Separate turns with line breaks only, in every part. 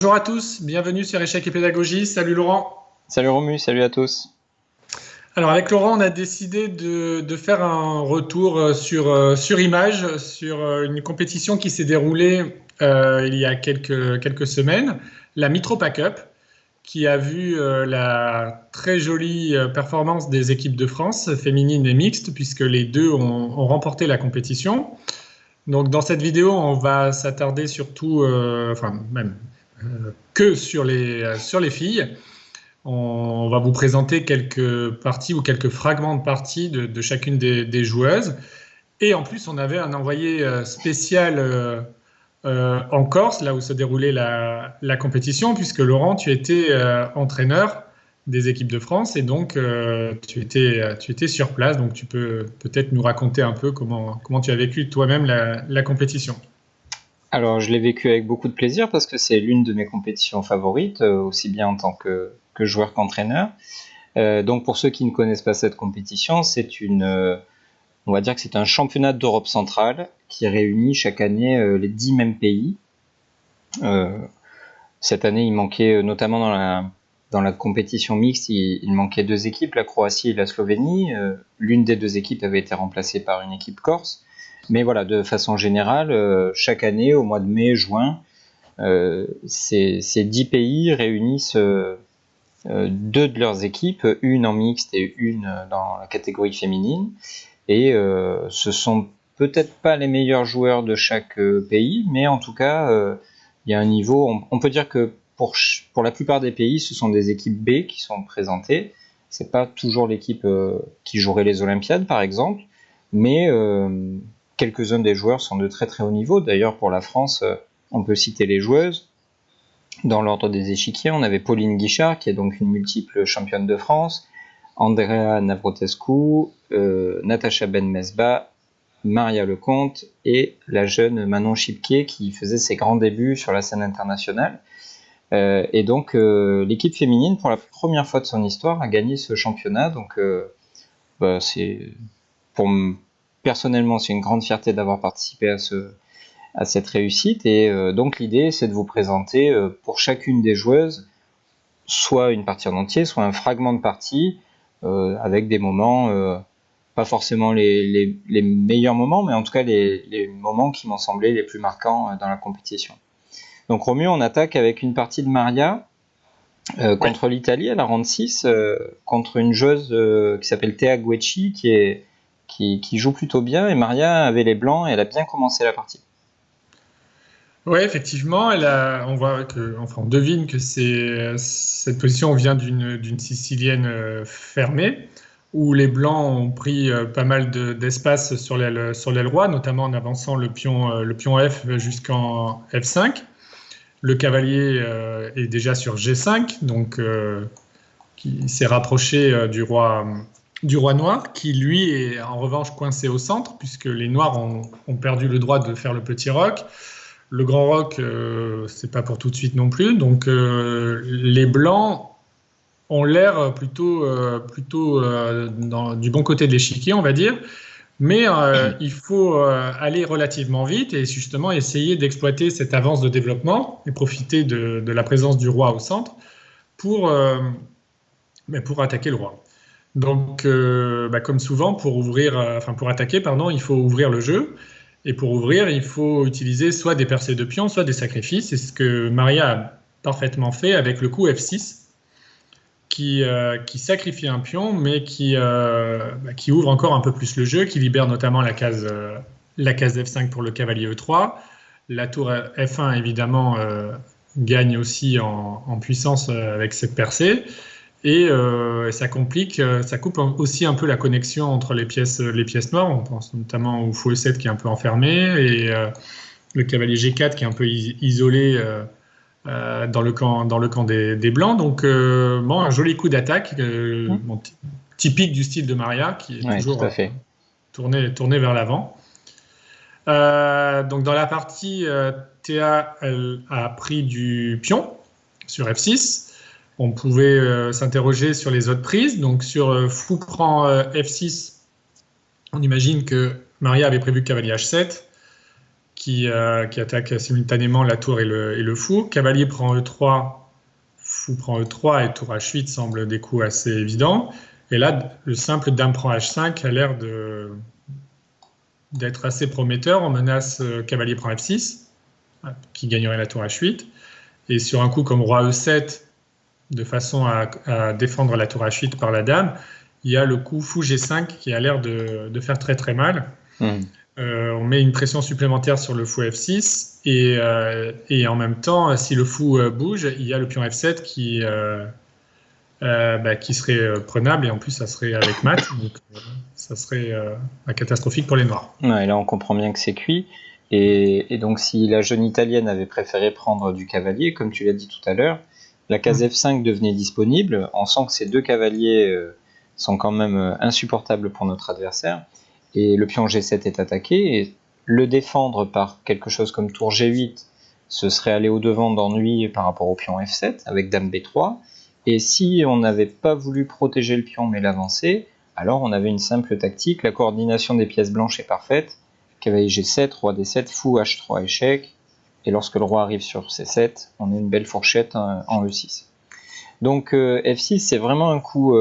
Bonjour à tous, bienvenue sur Échec et Pédagogie. Salut Laurent.
Salut Romu, salut à tous.
Alors avec Laurent, on a décidé de faire un retour sur image, sur une compétition qui s'est déroulée il y a quelques semaines, la Mitropa Cup, qui a vu la très jolie performance des équipes de France, féminines et mixtes, puisque les deux ont remporté la compétition. Donc dans cette vidéo, on va s'attarder surtout, enfin même que sur les filles. On va vous présenter quelques parties ou quelques fragments de parties de chacune des joueuses. Et en plus, on avait un envoyé spécial en Corse, là où se déroulait la compétition, puisque Laurent, tu étais entraîneur des équipes de France et donc tu étais sur place. Donc tu peux peut-être nous raconter un peu comment tu as vécu toi-même la compétition.
Alors je l'ai vécu avec beaucoup de plaisir parce que c'est l'une de mes compétitions favorites, aussi bien en tant que joueur qu'entraîneur. Donc pour ceux qui ne connaissent pas cette compétition, on va dire que c'est un championnat d'Europe centrale qui réunit chaque année les 10 mêmes pays. Cette année, il manquait notamment dans la compétition mixte, il manquait deux équipes, la Croatie et la Slovénie. L'une des deux équipes avait été remplacée par une équipe corse. Mais voilà, de façon générale, chaque année, au mois de mai, juin, ces 10 pays réunissent deux de leurs équipes, une en mixte et une dans la catégorie féminine. Et ce sont peut-être pas les meilleurs joueurs de chaque pays, mais en tout cas, il y a un niveau. On peut dire que pour la plupart des pays, ce sont des équipes B qui sont présentées. C'est pas toujours l'équipe qui jouerait les Olympiades, par exemple, mais quelques-uns des joueurs sont de très très haut niveau. D'ailleurs, pour la France, on peut citer les joueuses. Dans l'ordre des échiquiers, on avait Pauline Guichard, qui est donc une multiple championne de France, Andrea Navrotescu, Natacha Benmesba, Maria Lecomte et la jeune Manon Chipquet qui faisait ses grands débuts sur la scène internationale. Et donc l'équipe féminine, pour la première fois de son histoire, a gagné ce championnat. Donc personnellement, c'est une grande fierté d'avoir participé à cette réussite. Et donc l'idée, c'est de vous présenter pour chacune des joueuses soit une partie en entier, soit un fragment de partie avec des moments, pas forcément les meilleurs moments, mais en tout cas les moments qui m'ont semblé les plus marquants dans la compétition. Donc Romu, on attaque avec une partie de Maria contre l'Italie à la ronde 6, contre une joueuse qui s'appelle Thea Guecci qui joue plutôt bien, et Maria avait les blancs et elle a bien commencé la partie.
Oui, effectivement, on devine que cette position vient d'une Sicilienne fermée, où les Blancs ont pris pas mal d'espace sur l'aile droite, notamment en avançant le pion F jusqu'en F5. Le cavalier est déjà sur G5, donc qui s'est rapproché du roi noir, qui lui est en revanche coincé au centre, puisque les noirs ont perdu le droit de faire le petit roc. Le grand roc, c'est pas pour tout de suite non plus. Donc les blancs ont l'air plutôt du bon côté de l'échiquier, on va dire. Mais il faut aller relativement vite et justement essayer d'exploiter cette avance de développement et profiter de la présence du roi au centre pour, pour attaquer le roi. Donc, comme souvent, pour attaquer, pardon, il faut ouvrir le jeu. Et pour ouvrir, il faut utiliser soit des percées de pions, soit des sacrifices. C'est ce que Maria a parfaitement fait avec le coup F6, qui sacrifie un pion, mais qui ouvre encore un peu plus le jeu, qui libère notamment la case F5 pour le cavalier E3. La tour F1, évidemment, gagne aussi en puissance avec cette percée. Et ça coupe aussi un peu la connexion entre les pièces noires. On pense notamment au fou E7 qui est un peu enfermé et le cavalier G4 qui est un peu isolé dans le camp des Blancs. Donc, un joli coup d'attaque typique du style de Maria qui est toujours tourné vers l'avant. Donc, dans la partie, Théa elle a pris du pion sur F6. On pouvait s'interroger sur les autres prises. Donc, sur fou prend F6, on imagine que Maria avait prévu cavalier H7, qui attaque simultanément la tour et le fou. Cavalier prend E3, fou prend E3 et tour H8 semble des coups assez évidents. Et là, le simple dame prend H5 a l'air d'être assez prometteur. On menace cavalier prend F6, qui gagnerait la tour H8. Et sur un coup comme roi E7, de façon à défendre la tour H8 par la dame, il y a le coup fou G5 qui a l'air de faire très très mal. On met une pression supplémentaire sur le fou F6 et en même temps, si le fou bouge, il y a le pion F7 qui serait prenable, et en plus ça serait avec mat, donc ça serait catastrophique pour les noirs.
Ouais, là on comprend bien que c'est cuit, et donc si la jeune italienne avait préféré prendre du cavalier, comme tu l'as dit tout à l'heure, la case F5 devenait disponible. On sent que ces deux cavaliers sont quand même insupportables pour notre adversaire, et le pion G7 est attaqué, et le défendre par quelque chose comme tour G8, ce serait aller au-devant d'ennui par rapport au pion F7 avec dame B3, et si on n'avait pas voulu protéger le pion mais l'avancer, alors on avait une simple tactique, la coordination des pièces blanches est parfaite, cavalier G7, roi D7, fou H3 échec, et lorsque le roi arrive sur C7, on a une belle fourchette en E6. Donc F6 c'est vraiment un coup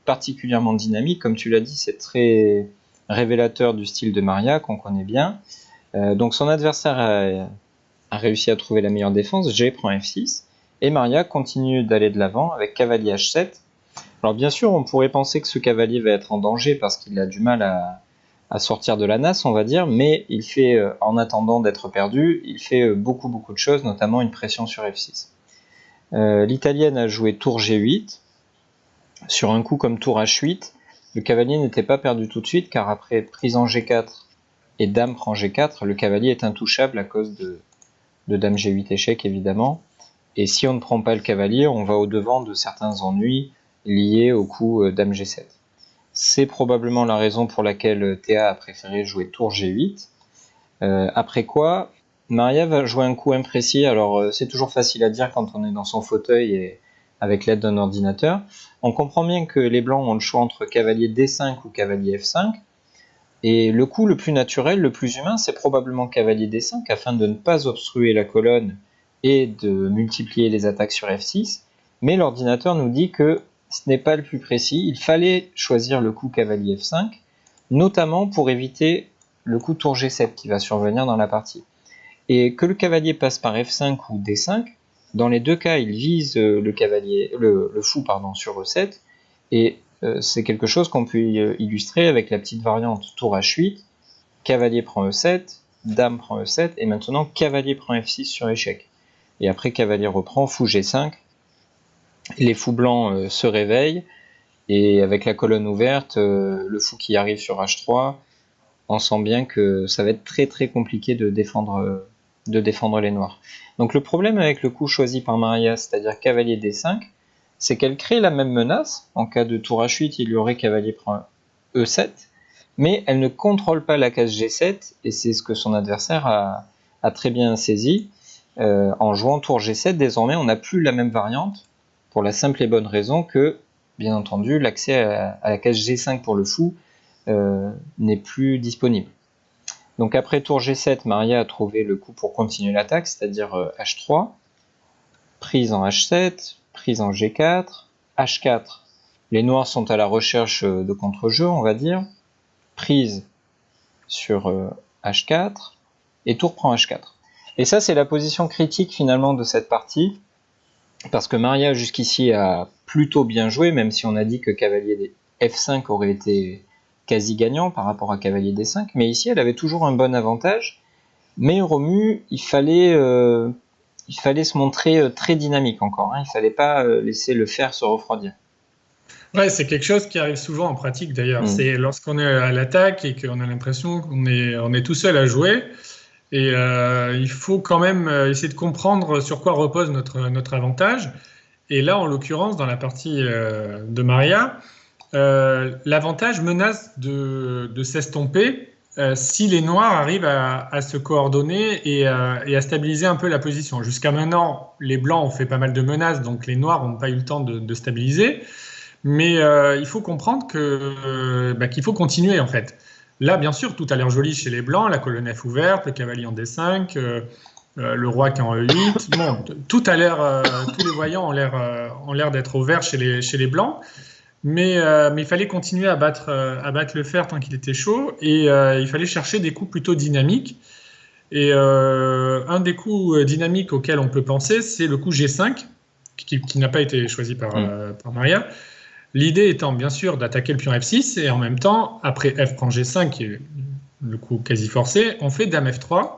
particulièrement dynamique, comme tu l'as dit, c'est très révélateur du style de Maria qu'on connaît bien. Donc son adversaire a réussi à trouver la meilleure défense, G prend F6, et Maria continue d'aller de l'avant avec cavalier H7. Alors bien sûr, on pourrait penser que ce cavalier va être en danger parce qu'il a du mal à sortir de la nasse, on va dire, mais il fait, en attendant d'être perdu, il fait beaucoup de choses, notamment une pression sur F6. L'italienne a joué tour G8. Sur un coup comme tour H8, le cavalier n'était pas perdu tout de suite, car après prise en G4 et dame prend G4, le cavalier est intouchable à cause de dame G8 échec, évidemment. Et si on ne prend pas le cavalier, on va au-devant de certains ennuis liés au coup dame G7. C'est probablement la raison pour laquelle Théa a préféré jouer tour G8. Après quoi, Maria va jouer un coup imprécis. Alors c'est toujours facile à dire quand on est dans son fauteuil et avec l'aide d'un ordinateur. On comprend bien que les blancs ont le choix entre cavalier D5 ou cavalier F5. Et le coup le plus naturel, le plus humain, c'est probablement cavalier D5 afin de ne pas obstruer la colonne et de multiplier les attaques sur F6. Mais l'ordinateur nous dit que ce n'est pas le plus précis. Il fallait choisir le coup cavalier F5, notamment pour éviter le coup tour G7 qui va survenir dans la partie. Et que le cavalier passe par F5 ou D5, dans les deux cas, il vise le fou sur E7, et c'est quelque chose qu'on peut illustrer avec la petite variante tour H8, cavalier prend E7, dame prend E7, et maintenant cavalier prend F6 sur échec. Et après cavalier reprend, fou G5, les fous blancs se réveillent, et avec la colonne ouverte, le fou qui arrive sur H3, on sent bien que ça va être très très compliqué de défendre les noirs. Donc le problème avec le coup choisi par Maria, c'est-à-dire cavalier D5, c'est qu'elle crée la même menace. En cas de tour H8, il y aurait cavalier prend E7, mais elle ne contrôle pas la case G7, et c'est ce que son adversaire a très bien saisi. En jouant tour G7, désormais on n'a plus la même variante, pour la simple et bonne raison que, bien entendu, l'accès à la case G5 pour le fou n'est plus disponible. Donc après tour G7, Maria a trouvé le coup pour continuer l'attaque, c'est-à-dire H3, prise en H7, prise en G4, H4. Les noirs sont à la recherche de contre-jeu, on va dire. Prise sur H4, et tour prend H4. Et ça, c'est la position critique finalement de cette partie, parce que Maria jusqu'ici a plutôt bien joué, même si on a dit que cavalier F5 aurait été quasi gagnant par rapport à cavalier D5, mais ici elle avait toujours un bon avantage, mais Romu, il fallait se montrer très dynamique encore, il fallait pas laisser le fer se refroidir.
Ouais, c'est quelque chose qui arrive souvent en pratique d'ailleurs. C'est lorsqu'on est à l'attaque et qu'on a l'impression qu'on est tout seul à jouer, et il faut quand même essayer de comprendre sur quoi repose notre avantage. Et là, en l'occurrence, dans la partie de Maria, l'avantage menace de s'estomper si les noirs arrivent à se coordonner et à stabiliser un peu la position. Jusqu'à maintenant, les blancs ont fait pas mal de menaces, donc les noirs n'ont pas eu le temps de stabiliser. Mais il faut comprendre qu'il faut continuer en fait. Là, bien sûr, tout a l'air joli chez les Blancs, la colonne F ouverte, le cavalier en D5, le roi qui est en E8. Bon, tout a l'air, tous les voyants ont l'air d'être au vert chez les Blancs. Mais il fallait continuer à battre le fer tant qu'il était chaud, et il fallait chercher des coups plutôt dynamiques. Et un des coups dynamiques auxquels on peut penser, c'est le coup G5, qui n'a pas été choisi par Maria. L'idée étant bien sûr d'attaquer le pion F6, et en même temps, après F prend G5, qui est le coup quasi forcé, on fait Dame F3,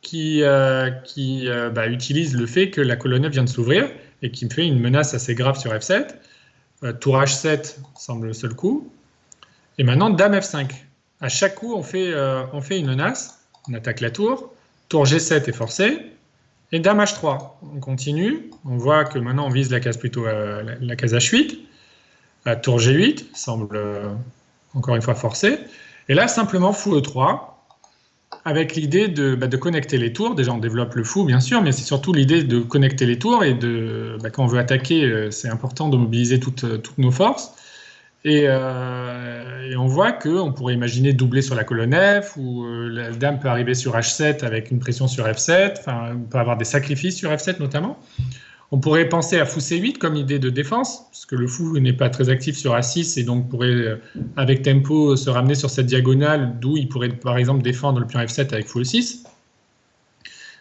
qui utilise le fait que la colonne F vient de s'ouvrir, et qui me fait une menace assez grave sur F7. Tour H7 semble le seul coup. Et maintenant, Dame F5. À chaque coup, on fait une menace, on attaque la tour. Tour G7 est forcé. Et Dame H3. On continue. On voit que maintenant, on vise la case plutôt la case H8. Tour G8 semble encore une fois forcé. Et là, simplement fou E3, avec l'idée de connecter les tours. Déjà, on développe le fou, bien sûr, mais c'est surtout l'idée de connecter les tours et quand on veut attaquer, c'est important de mobiliser toutes nos forces. Et on voit qu'on pourrait imaginer doubler sur la colonne F, ou la dame peut arriver sur H7 avec une pression sur F7, enfin, on peut avoir des sacrifices sur F7 notamment. On pourrait penser à fou C8 comme idée de défense, parce que le fou n'est pas très actif sur A6 et donc pourrait, avec tempo, se ramener sur cette diagonale, d'où il pourrait par exemple défendre le pion F7 avec fou E6.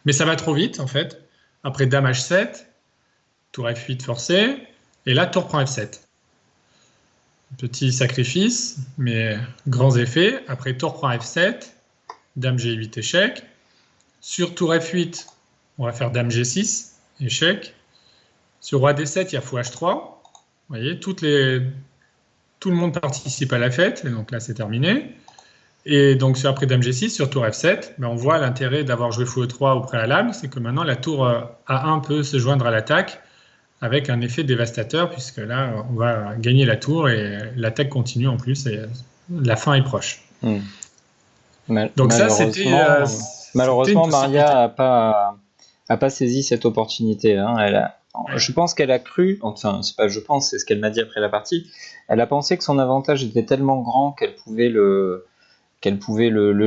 Mais ça va trop vite en fait. Après Dame H7, tour F8 forcé, et là tour prend F7. Petit sacrifice, mais grands effets. Après tour prend F7, Dame G8 échec. Sur tour F8, on va faire Dame G6, échec. Sur roi D7, il y a fou H3. Vous voyez, tout le monde participe à la fête, et donc là c'est terminé. Et donc après Dame G6, sur tour F7, on voit l'intérêt d'avoir joué fou E3 au préalable, c'est que maintenant la tour A1 peut se joindre à l'attaque avec un effet dévastateur, puisque là on va gagner la tour et l'attaque continue en plus, et la fin est proche.
Donc ça c'était... malheureusement, Maria a pas saisi cette opportunité. Hein. Je pense qu'elle a cru, enfin c'est pas je pense, c'est ce qu'elle m'a dit après la partie, elle a pensé que son avantage était tellement grand qu'elle pouvait le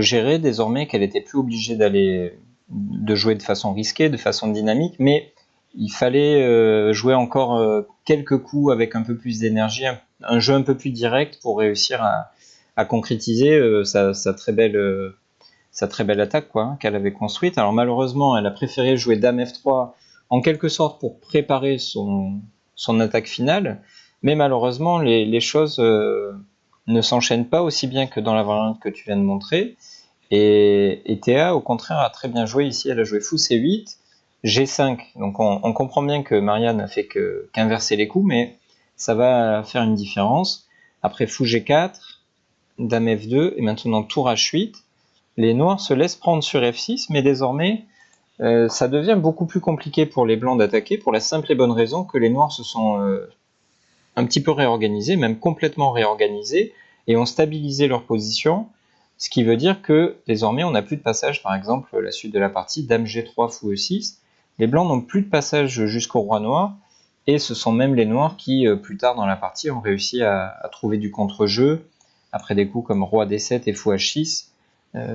gérer désormais, qu'elle était plus obligée de jouer de façon risquée, de façon dynamique, mais il fallait jouer encore quelques coups avec un peu plus d'énergie, un jeu un peu plus direct pour réussir à concrétiser sa très belle attaque qu'elle avait construite. Alors malheureusement, elle a préféré jouer Dame F3 en quelque sorte pour préparer son attaque finale, mais malheureusement les choses ne s'enchaînent pas aussi bien que dans la variante que tu viens de montrer, et Théa au contraire a très bien joué ici. Elle a joué fou C8, G5, donc on comprend bien que Maria n'a fait qu'inverser les coups, mais ça va faire une différence. Après fou G4, Dame F2, et maintenant tour H8, les noirs se laissent prendre sur F6, mais désormais ça devient beaucoup plus compliqué pour les blancs d'attaquer, pour la simple et bonne raison que les noirs se sont un petit peu réorganisés, même complètement réorganisés, et ont stabilisé leur position, ce qui veut dire que désormais on n'a plus de passage. Par exemple, la suite de la partie, Dame G3, fou E6, les blancs n'ont plus de passage jusqu'au roi noir, et ce sont même les noirs qui, plus tard dans la partie, ont réussi à trouver du contre-jeu, après des coups comme roi D7 et fou H6.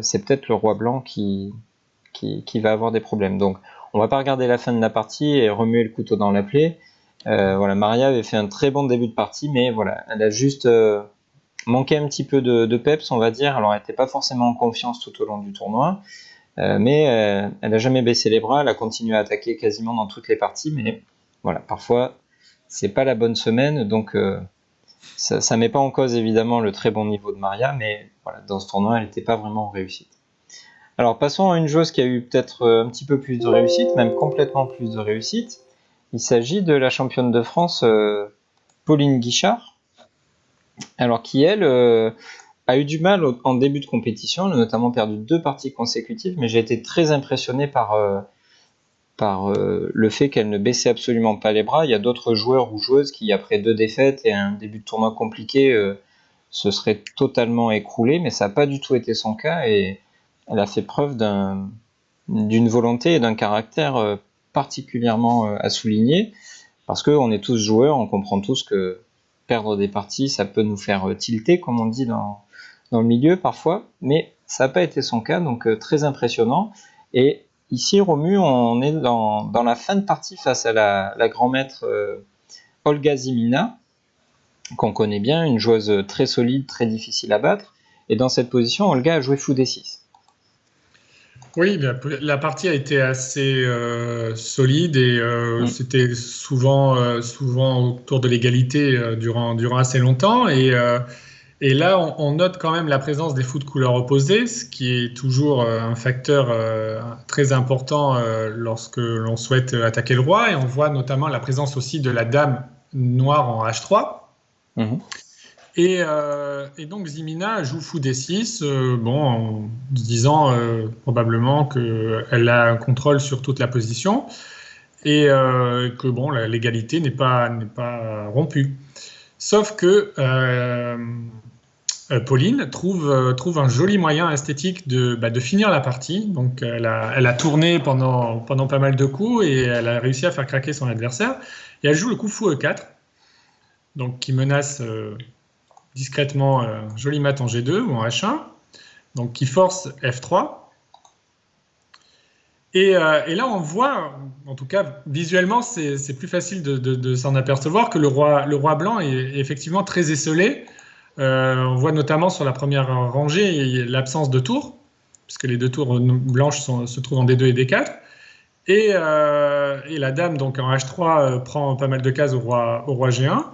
C'est peut-être le roi blanc qui va avoir des problèmes. Donc on va pas regarder la fin de la partie et remuer le couteau dans la plaie. Maria avait fait un très bon début de partie, mais voilà, elle a juste manqué un petit peu de peps, on va dire. Alors elle n'était pas forcément en confiance tout au long du tournoi, mais elle n'a jamais baissé les bras, elle a continué à attaquer quasiment dans toutes les parties, mais voilà, parfois c'est pas la bonne semaine, donc ça met pas en cause évidemment le très bon niveau de Maria, mais voilà, dans ce tournoi elle n'était pas vraiment en réussite. Alors passons à une joueuse qui a eu peut-être un petit peu plus de réussite, même complètement plus de réussite. Il s'agit de la championne de France Pauline Guichard, alors qui elle a eu du mal en début de compétition. Elle a notamment perdu 2 parties consécutives, mais j'ai été très impressionné par le fait qu'elle ne baissait absolument pas les bras. Il y a d'autres joueurs ou joueuses qui, après 2 défaites et un début de tournoi compliqué, se seraient totalement écroulés, mais ça n'a pas du tout été son cas, et elle a fait preuve d'une volonté et d'un caractère particulièrement à souligner, parce qu'on est tous joueurs, on comprend tous que perdre des parties, ça peut nous faire tilter, comme on dit dans le milieu parfois, mais ça n'a pas été son cas, donc très impressionnant. Et ici, Romu, on est dans la fin de partie face à la grand maître Olga Zimina, qu'on connaît bien, une joueuse très solide, très difficile à battre. Et dans cette position, Olga a joué fou D6.
Oui, la partie a été assez solide et c'était souvent autour de l'égalité durant assez longtemps. Et là, on note quand même la présence des fous de couleur opposée, ce qui est toujours un facteur très important lorsque l'on souhaite attaquer le roi. Et on voit notamment la présence aussi de la dame noire en H3.
Mhm.
Et donc Zimina joue fou D6, en se disant probablement qu'elle a un contrôle sur toute la position et que l'égalité n'est pas rompue. Sauf que Pauline trouve un joli moyen esthétique de finir la partie. Donc elle a tourné pendant pas mal de coups et elle a réussi à faire craquer son adversaire. Et elle joue le coup fou E4, donc qui menace discrètement joli mat en G2 ou en H1, donc qui force F3. Et là, on voit, en tout cas visuellement, c'est plus facile de s'en apercevoir que le roi blanc est effectivement très esselé. On voit notamment sur la première rangée l'absence de tours, puisque les deux tours blanches se trouvent en D2 et D4. Et la dame, donc en H3, prend pas mal de cases au roi G1.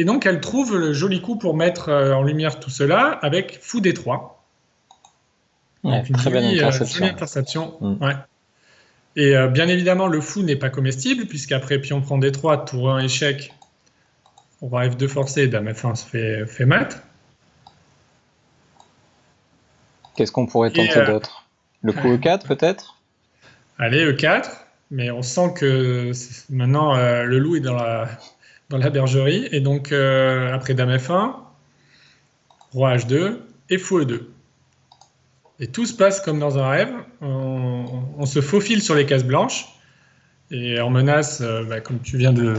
Et donc, elle trouve le joli coup pour mettre en lumière tout cela avec fou D3.
Ouais,
Donc, une
très belle
jolie
interception.
interception.
Mm.
Ouais. Et bien évidemment, le fou n'est pas comestible, puisqu'après pion prend D3, tour 1 échec, roi F2 forcé, dame F1 se fait mat.
Qu'est-ce qu'on pourrait
Et
tenter d'autre? Le coup E4 peut-être?
allez, E4. Mais on sent que maintenant, le loup est dans la bergerie. Et donc, après dame F1, roi H2 et fou E2. Et tout se passe comme dans un rêve. On se faufile sur les cases blanches et on menace, comme tu viens de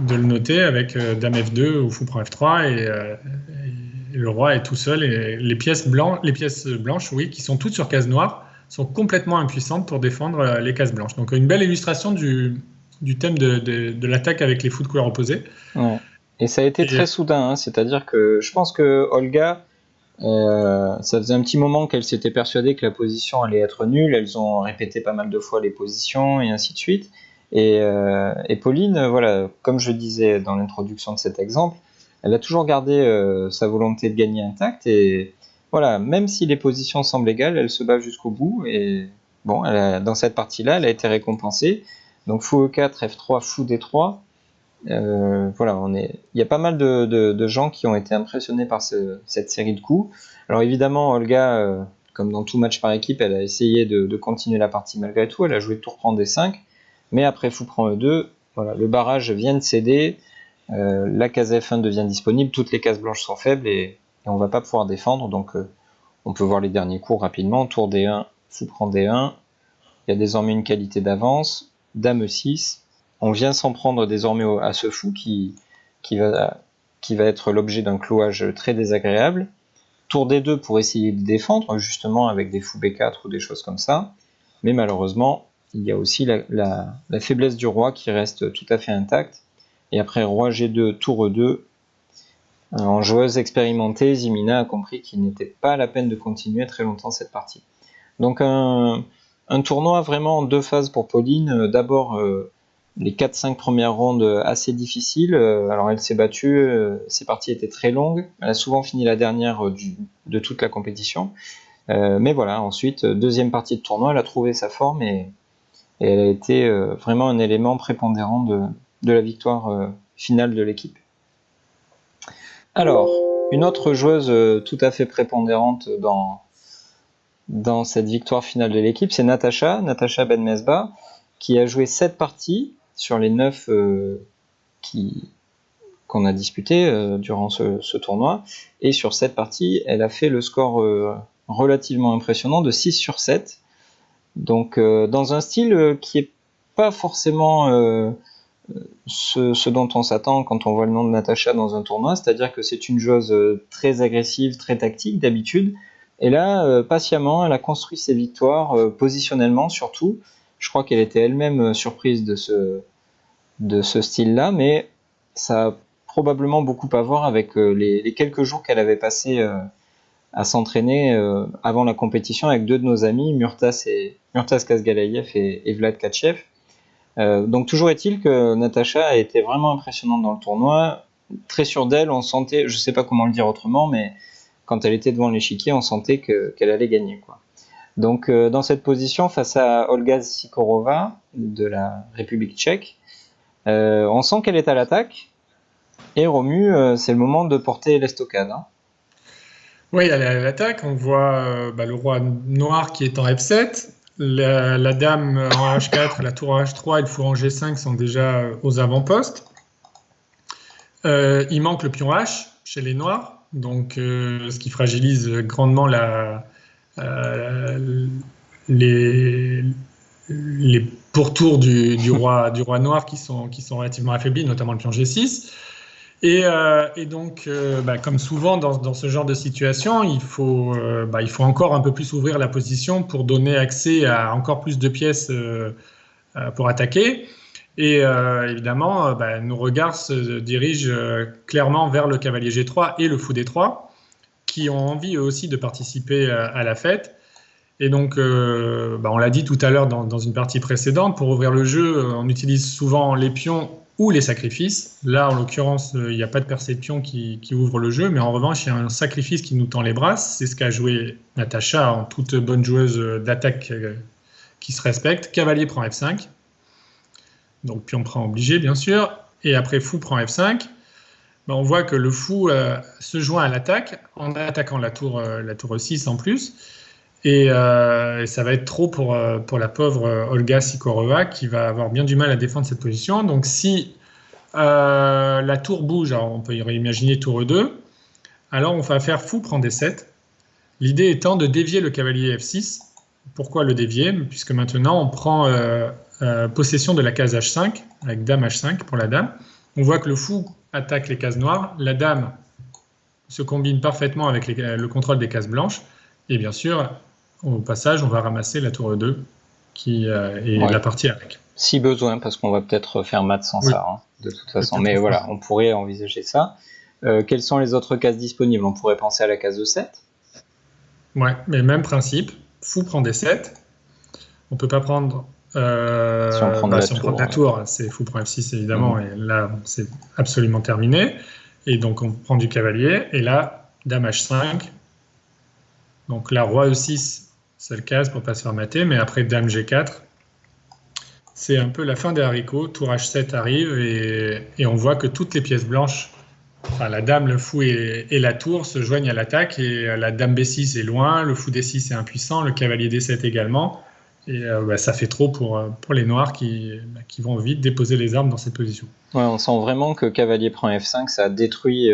le noter, avec dame F2 ou fou prend F3 et le roi est tout seul. Et les pièces blanches, oui, qui sont toutes sur cases noires, sont complètement impuissantes pour défendre les cases blanches. Donc une belle illustration du thème de l'attaque avec les fous de couleur opposée.
Ouais. Et ça a été très soudain, hein, c'est-à-dire que je pense que Olga, ça faisait un petit moment qu'elle s'était persuadée que la position allait être nulle, elles ont répété pas mal de fois les positions et ainsi de suite. Et Pauline, voilà, comme je disais dans l'introduction de cet exemple, elle a toujours gardé sa volonté de gagner intacte et voilà, même si les positions semblent égales, elle se bat jusqu'au bout et bon, dans cette partie-là, elle a été récompensée. Donc fou E4, F3, fou D3. Voilà, il y a pas mal de gens qui ont été impressionnés par cette série de coups. Alors évidemment, Olga, comme dans tout match par équipe, elle a essayé de continuer la partie malgré tout. Elle a joué tour prend D5, mais après fou prend E2, voilà, le barrage vient de céder, la case F1 devient disponible, toutes les cases blanches sont faibles et on va pas pouvoir défendre. Donc on peut voir les derniers coups rapidement. Tour D1, fou prend D1. Il y a désormais une qualité d'avance. Dame E6. On vient s'en prendre désormais à ce fou qui va être l'objet d'un clouage très désagréable. Tour D2 pour essayer de défendre, justement avec des fous B4 ou des choses comme ça. Mais malheureusement, il y a aussi la faiblesse du roi qui reste tout à fait intacte. Et après roi G2, tour E2, en joueuse expérimentée, Zimina a compris qu'il n'était pas la peine de continuer très longtemps cette partie. Donc un tournoi vraiment en deux phases pour Pauline. D'abord les 4-5 premières rondes assez difficiles. Alors elle s'est battue, ses parties étaient très longues. Elle a souvent fini la dernière de toute la compétition. Mais voilà, ensuite, deuxième partie de tournoi, elle a trouvé sa forme et elle a été vraiment un élément prépondérant de la victoire finale de l'équipe. Alors, une autre joueuse tout à fait prépondérante dans cette victoire finale de l'équipe, c'est Natacha Benmesbah, qui a joué 7 parties sur les 9 qu'on a disputées durant ce tournoi. Et sur cette partie, elle a fait le score relativement impressionnant de 6 sur 7. Donc dans un style qui est pas forcément ce dont on s'attend quand on voit le nom de Natacha dans un tournoi, c'est-à-dire que c'est une joueuse très agressive, très tactique d'habitude. Et là, patiemment, elle a construit ses victoires, positionnellement surtout. Je crois qu'elle était elle-même surprise de ce style-là, mais ça a probablement beaucoup à voir avec les quelques jours qu'elle avait passé à s'entraîner avant la compétition avec deux de nos amis, Murtas Kazgalayev et Vlad Kachev. Donc toujours est-il que Natacha a été vraiment impressionnante dans le tournoi, très sûre d'elle, on sentait, je sais pas comment le dire autrement, mais quand elle était devant l'échiquier, on sentait qu'elle allait gagner, quoi. Donc dans cette position, face à Olga Sikorova de la République tchèque, on sent qu'elle est à l'attaque, et Romu, c'est le moment de porter l'estocade, hein.
Oui, elle est à l'attaque. On voit le roi noir qui est en F7. La dame en H4, la tour en H3 et le fou en G5 sont déjà aux avant-postes. Il manque le pion H chez les noirs, donc ce qui fragilise grandement les, les pourtours du roi noir qui sont relativement affaiblis, notamment le pion G6. Et donc, comme souvent dans ce genre de situation, il faut encore un peu plus ouvrir la position pour donner accès à encore plus de pièces pour attaquer. Et évidemment, nos regards se dirigent clairement vers le cavalier G3 et le fou D3, qui ont envie eux aussi de participer à la fête. Et donc, on l'a dit tout à l'heure dans une partie précédente, pour ouvrir le jeu, on utilise souvent les pions ou les sacrifices. Là, en l'occurrence, il n'y a pas de percée de pion qui ouvre le jeu, mais en revanche, il y a un sacrifice qui nous tend les bras. C'est ce qu'a joué Natacha en toute bonne joueuse d'attaque qui se respecte. Cavalier prend F5, donc pion prend obligé, bien sûr. Et après, fou prend F5. On voit que le fou se joint à l'attaque en attaquant la tour 6 en plus. Et ça va être trop pour la pauvre Olga Sikorova qui va avoir bien du mal à défendre cette position. Donc si la tour bouge, alors on peut imaginer tour E2, alors on va faire fou prend D7. L'idée étant de dévier le cavalier F6. Pourquoi le dévier? Puisque maintenant on prend possession de la case H5 avec dame H5 pour la dame. On voit que le fou attaque les cases noires, la dame se combine parfaitement avec le contrôle des cases blanches, et bien sûr, au passage, on va ramasser la tour E2 et la partie avec.
Si besoin, parce qu'on va peut-être faire mat sans ça, hein, de toute façon. Mais voilà, on pourrait envisager ça. Quelles sont les autres cases disponibles? On pourrait penser à la case E7.
Ouais, mais même principe. Fou prend D7. On peut pas prendre.
Si on prend
la tour, c'est fou prend F6 évidemment, et là c'est absolument terminé. Et donc on prend du cavalier, et là, dame H5. Donc là, roi E6, seule case pour pas se faire mater, mais après dame G4, c'est un peu la fin des haricots. Tour H7 arrive, et on voit que toutes les pièces blanches, enfin la dame, le fou et la tour se joignent à l'attaque, et la dame B6 est loin, le fou D6 est impuissant, le cavalier D7 également. Et ça fait trop pour les noirs qui vont vite déposer les armes dans cette position.
Ouais, on sent vraiment que cavalier prend F5, ça a détruit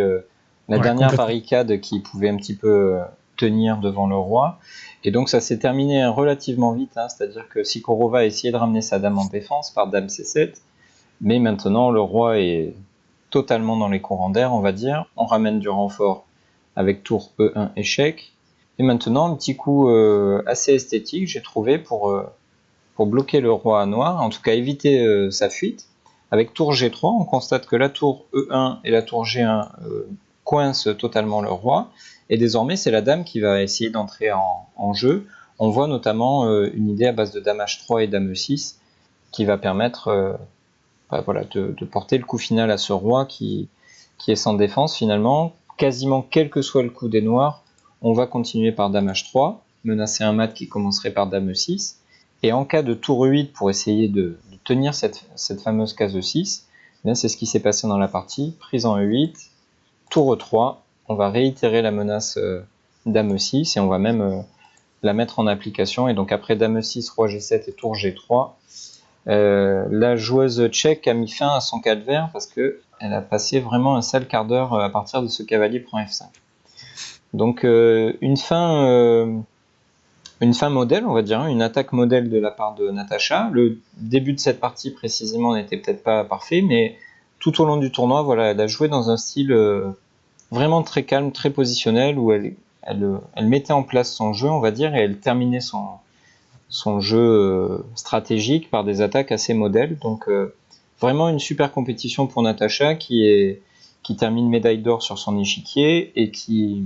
la dernière barricade qui pouvait un petit peu tenir devant le roi. Et donc ça s'est terminé relativement vite, hein, c'est-à-dire que Sikorova a essayé de ramener sa dame en défense par dame C7, mais maintenant le roi est totalement dans les courants d'air, on va dire. On ramène du renfort avec tour E1 échec. Et maintenant, un petit coup assez esthétique, j'ai trouvé, pour bloquer le roi noir, en tout cas éviter sa fuite. Avec tour G3, on constate que la tour E1 et la tour G1 coincent totalement le roi. Et désormais, c'est la dame qui va essayer d'entrer en jeu. On voit notamment une idée à base de dame H3 et dame E6 qui va permettre de porter le coup final à ce roi qui est sans défense finalement. Quasiment quel que soit le coup des noirs, on va continuer par dame H3, menacer un mat qui commencerait par dame E6, et en cas de tour E8 pour essayer de tenir cette fameuse case E6, c'est ce qui s'est passé dans la partie, prise en E8, tour E3, on va réitérer la menace dame E6, et on va même la mettre en application, et donc après dame E6, roi G7 et tour G3, la joueuse tchèque a mis fin à son calvaire parce qu'elle a passé vraiment un sale quart d'heure à partir de ce cavalier prend F5. Donc une fin une fin modèle, on va dire, une attaque modèle de la part de Natacha. Le début de cette partie précisément n'était peut-être pas parfait, mais tout au long du tournoi, voilà, elle a joué dans un style vraiment très calme, très positionnel, où elle mettait en place son jeu, on va dire, et elle terminait son jeu stratégique par des attaques assez modèles. Donc vraiment une super compétition pour Natacha qui termine médaille d'or sur son échiquier et qui,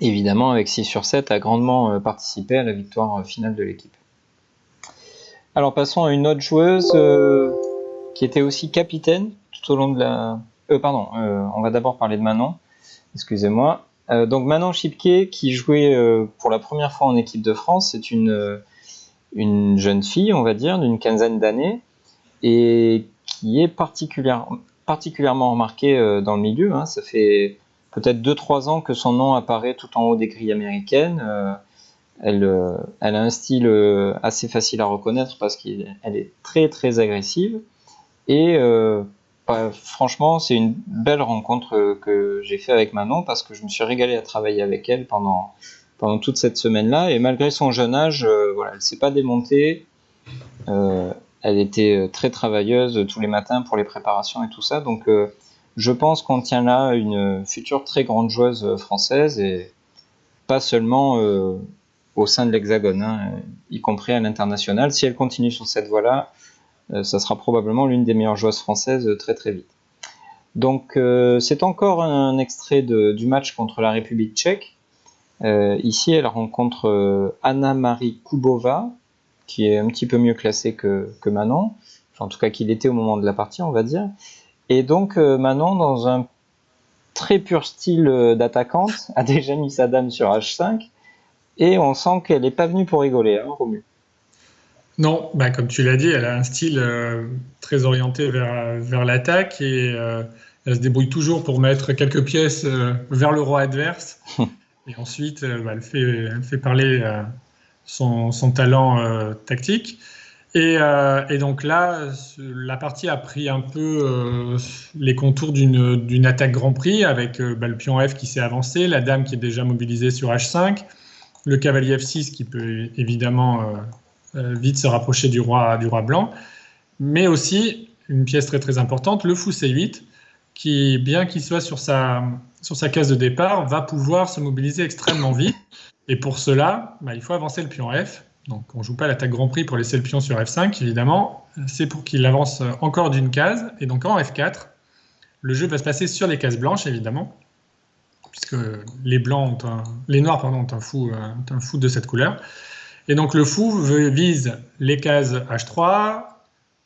évidemment, avec 6/7, a grandement participé à la victoire finale de l'équipe. Alors passons à une autre joueuse qui était aussi capitaine tout au long de la... on va d'abord parler de Manon, excusez-moi. Donc Manon Chipquet qui jouait pour la première fois en équipe de France, c'est une jeune fille, on va dire, d'une quinzaine d'années, et qui est particulièrement remarquée dans le milieu. Hein. Ça fait peut-être 2-3 ans que son nom apparaît tout en haut des grilles américaines. Elle a un style assez facile à reconnaître parce qu'elle est très très agressive. Et franchement, c'est une belle rencontre que j'ai fait avec Manon parce que je me suis régalé à travailler avec elle pendant toute cette semaine-là. Et malgré son jeune âge, voilà, elle ne s'est pas démontée. Elle était très travailleuse tous les matins pour les préparations et tout ça. Donc je pense qu'on tient là une future très grande joueuse française et pas seulement au sein de l'Hexagone, hein, y compris à l'international. Si elle continue sur cette voie-là, ça sera probablement l'une des meilleures joueuses françaises très très vite. Donc c'est encore un extrait du match contre la République tchèque. Ici, elle rencontre Anna-Marie Kubova, qui est un petit peu mieux classée que Manon, enfin, en tout cas qu'il était au moment de la partie, on va dire. Et donc Manon, dans un très pur style d'attaquante, a déjà mis sa dame sur H5, et on sent qu'elle n'est pas venue pour rigoler, hein, Romu.
Non, bah, comme tu l'as dit, elle a un style très orienté vers l'attaque et elle se débrouille toujours pour mettre quelques pièces vers le roi adverse. Et ensuite, bah, elle fait parler son talent tactique. Et donc là, la partie a pris un peu les contours d'une attaque Grand Prix avec bah, le pion F qui s'est avancé, la dame qui est déjà mobilisée sur H5, le cavalier F6 qui peut évidemment vite se rapprocher du roi blanc, mais aussi une pièce très très importante, le fou C8, qui, bien qu'il soit sur sa case de départ, va pouvoir se mobiliser extrêmement vite. Et pour cela, bah, il faut avancer le pion F. Donc on ne joue pas l'attaque Grand Prix pour laisser le pion sur F5, évidemment. C'est pour qu'il avance encore d'une case. Et donc en F4, le jeu va se passer sur les cases blanches, évidemment, puisque les noirs ont un fou de cette couleur. Et donc le fou vise les cases H3,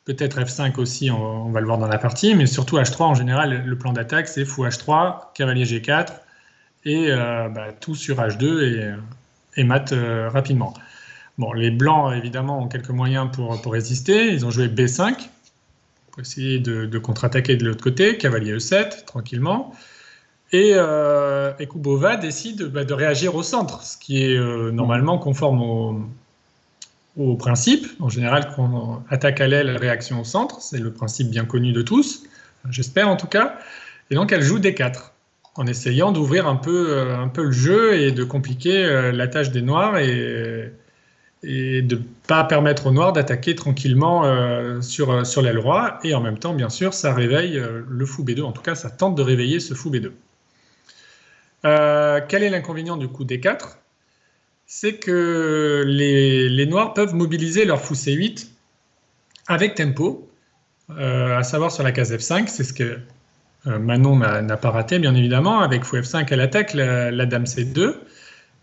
peut-être F5 aussi, on va le voir dans la partie, mais surtout H3 en général, le plan d'attaque c'est fou H3, cavalier G4 et bah, tout sur H2 et mat rapidement. Bon, les blancs évidemment ont quelques moyens pour résister, ils ont joué B5 pour essayer de contre-attaquer de l'autre côté, cavalier E7 tranquillement. Et Kubova décide de réagir au centre, ce qui est normalement conforme au principe. En général, quand on attaque à l'aile, réaction au centre, c'est le principe bien connu de tous, j'espère en tout cas. Et donc elle joue D4, en essayant d'ouvrir un peu le jeu et de compliquer la tâche des noirs et de ne pas permettre aux noirs d'attaquer tranquillement sur l'aile roi. Et en même temps, bien sûr, ça réveille le fou B2, en tout cas ça tente de réveiller ce fou B2. Quel est l'inconvénient du coup D4 ? C'est que les noirs peuvent mobiliser leur fou C8 avec tempo, à savoir sur la case F5, c'est ce que Manon n'a pas raté bien évidemment, avec fou F5 elle attaque la dame C2.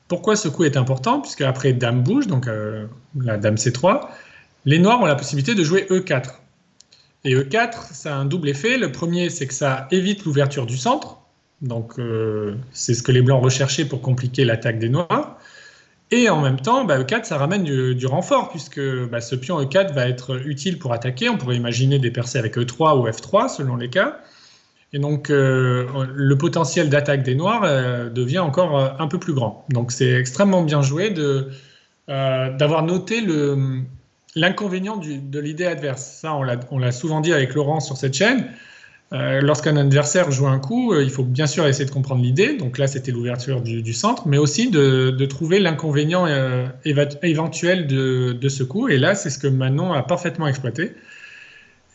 Pourquoi ce coup est important ? Puisque après dame bouge, donc la dame C3, les noirs ont la possibilité de jouer E4. Et E4, ça a un double effet. Le premier, c'est que ça évite l'ouverture du centre, donc c'est ce que les blancs recherchaient pour compliquer l'attaque des noirs. Et en même temps, bah, E4, ça ramène du renfort, puisque bah, ce pion E4 va être utile pour attaquer. On pourrait imaginer des percées avec E3 ou F3, selon les cas. Et donc, le potentiel d'attaque des noirs devient encore un peu plus grand. Donc, c'est extrêmement bien joué d'avoir noté l'inconvénient de l'idée adverse. Ça, on l'a souvent dit avec Laurent sur cette chaîne. Lorsqu'un adversaire joue un coup, il faut bien sûr essayer de comprendre l'idée. Donc là, c'était l'ouverture du centre, mais aussi de trouver l'inconvénient éventuel de ce coup. Et là, c'est ce que Manon a parfaitement exploité.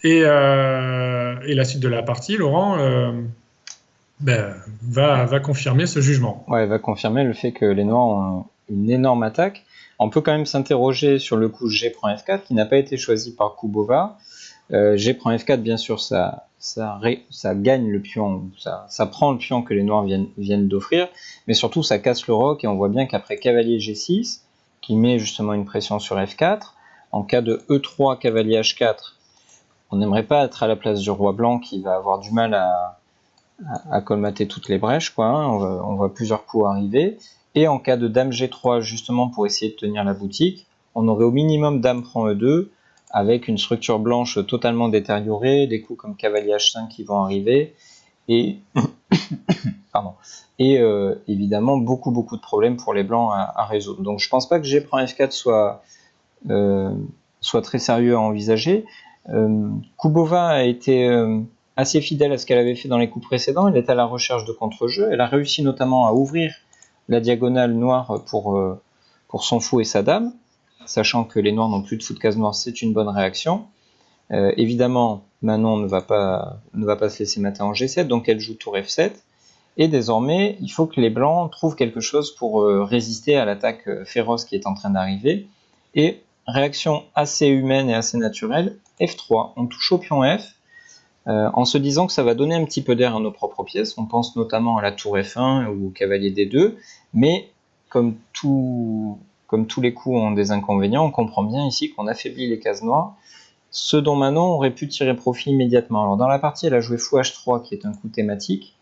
Et la suite de la partie, Laurent, va confirmer ce jugement.
Ouais, elle va confirmer le fait que les Noirs ont une énorme attaque. On peut quand même s'interroger sur le coup G prend F4 qui n'a pas été choisi par Kubova. G prend F4, bien sûr, ça gagne le pion, ça prend le pion que les Noirs viennent d'offrir, mais surtout ça casse le roc et on voit bien qu'après cavalier G6, qui met justement une pression sur F4, en cas de E3 cavalier H4, on n'aimerait pas être à la place du roi blanc qui va avoir du mal à colmater toutes les brèches, quoi, hein. On voit plusieurs coups arriver. Et en cas de dame G3, justement pour essayer de tenir la boutique, on aurait au minimum dame prend E2, avec une structure blanche totalement détériorée, des coups comme cavalier H5 qui vont arriver, et, évidemment beaucoup de problèmes pour les blancs à résoudre. Donc je pense pas que G prend F4 soit très sérieux à envisager. Kubova a été assez fidèle à ce qu'elle avait fait dans les coups précédents. Elle est à la recherche de contre-jeux. Elle a réussi notamment à ouvrir la diagonale noire pour son fou et sa dame, sachant que les noirs n'ont plus de fou de case noire, c'est une bonne réaction. Évidemment, Manon ne va pas se laisser mater en G7, donc elle joue tour F7. Et désormais, il faut que les blancs trouvent quelque chose pour résister à l'attaque féroce qui est en train d'arriver. Et réaction assez humaine et assez naturelle, F3. On touche au pion F, en se disant que ça va donner un petit peu d'air à nos propres pièces. On pense notamment à la tour F1 ou au cavalier D2, mais comme tous les coups ont des inconvénients, on comprend bien ici qu'on affaiblit les cases noires, ce dont Manon aurait pu tirer profit immédiatement. Alors dans la partie, elle a joué fou H3, qui est un coup thématique,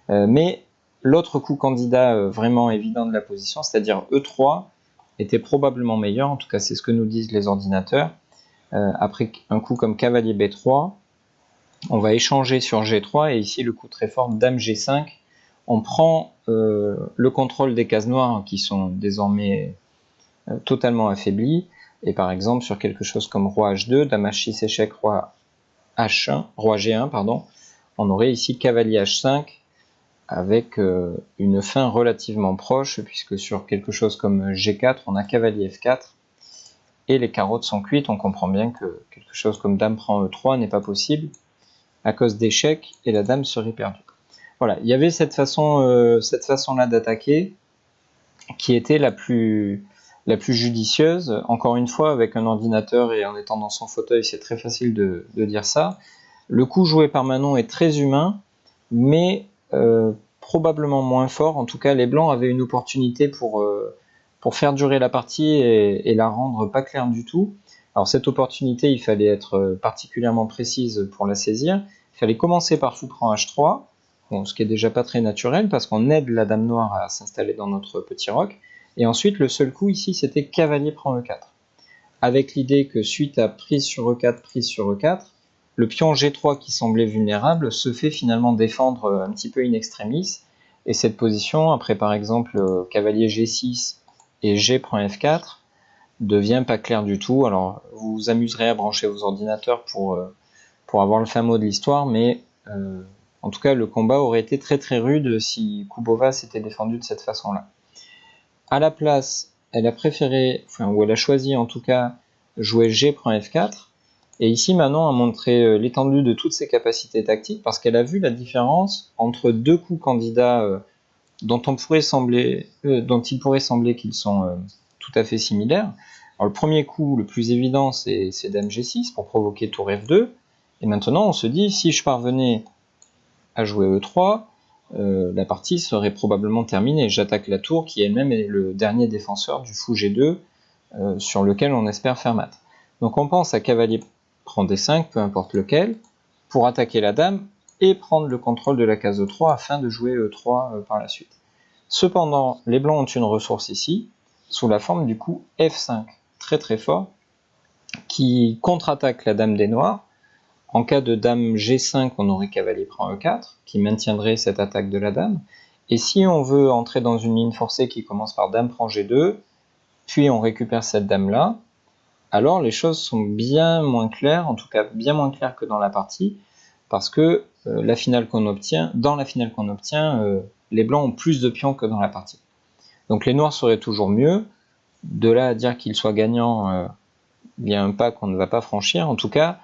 mais l'autre coup candidat vraiment évident de la position, c'est-à-dire E3, était probablement meilleur, en tout cas c'est ce que nous disent les ordinateurs. Après un coup comme cavalier B3, on va échanger sur G3, et ici le coup très fort, dame G5, on prend le contrôle des cases noires qui sont désormais totalement affaiblies, et par exemple sur quelque chose comme roi H2, dame H6 échec, roi G1, pardon, on aurait ici cavalier H5, avec une fin relativement proche, puisque sur quelque chose comme G4, on a cavalier F4, et les carottes sont cuites. On comprend bien que quelque chose comme dame prend E3 n'est pas possible, à cause d'échecs, et la dame serait perdue. Voilà, il y avait cette façon-là d'attaquer, qui était la plus judicieuse. Encore une fois, avec un ordinateur et en étant dans son fauteuil, c'est très facile de dire ça. Le coup joué par Manon est très humain, mais probablement moins fort. En tout cas, les blancs avaient une opportunité pour faire durer la partie et la rendre pas claire du tout. Alors cette opportunité, il fallait être particulièrement précise pour la saisir. Il fallait commencer par fou prend H3, bon, ce qui est déjà pas très naturel parce qu'on aide la dame noire à s'installer dans notre petit roc. Et ensuite, le seul coup ici, c'était cavalier prend E4. Avec l'idée que suite à prise sur E4, prise sur E4, le pion G3 qui semblait vulnérable se fait finalement défendre un petit peu in extremis, et cette position, après par exemple cavalier G6 et G prend F4, devient pas claire du tout. Alors vous vous amuserez à brancher vos ordinateurs pour avoir le fin mot de l'histoire, mais en tout cas le combat aurait été très très rude si Kubova s'était défendu de cette façon-là. À la place, elle a préféré, ou elle a choisi en tout cas, jouer G prend F4, et ici Manon a montré l'étendue de toutes ses capacités tactiques, parce qu'elle a vu la différence entre deux coups candidats dont il pourrait sembler qu'ils sont tout à fait similaires. Alors le premier coup, le plus évident, c'est dame G6 pour provoquer tour F2, et maintenant on se dit, si je parvenais à jouer E3, la partie serait probablement terminée. J'attaque la tour qui elle-même est le dernier défenseur du fou G2 sur lequel on espère faire mat. Donc on pense à cavalier prend D5, peu importe lequel, pour attaquer la dame et prendre le contrôle de la case E3 afin de jouer E3 par la suite. Cependant, les blancs ont une ressource ici, sous la forme du coup F5, très très fort, qui contre-attaque la dame des noirs. En cas de dame G5, on aurait cavalier prend E4, qui maintiendrait cette attaque de la dame. Et si on veut entrer dans une ligne forcée qui commence par dame prend G2, puis on récupère cette dame-là, alors les choses sont bien moins claires, en tout cas bien moins claires que dans la partie, parce que dans la finale qu'on obtient, les blancs ont plus de pions que dans la partie. Donc les noirs seraient toujours mieux. De là à dire qu'ils soient gagnants, il y a un pas qu'on ne va pas franchir. En tout cas,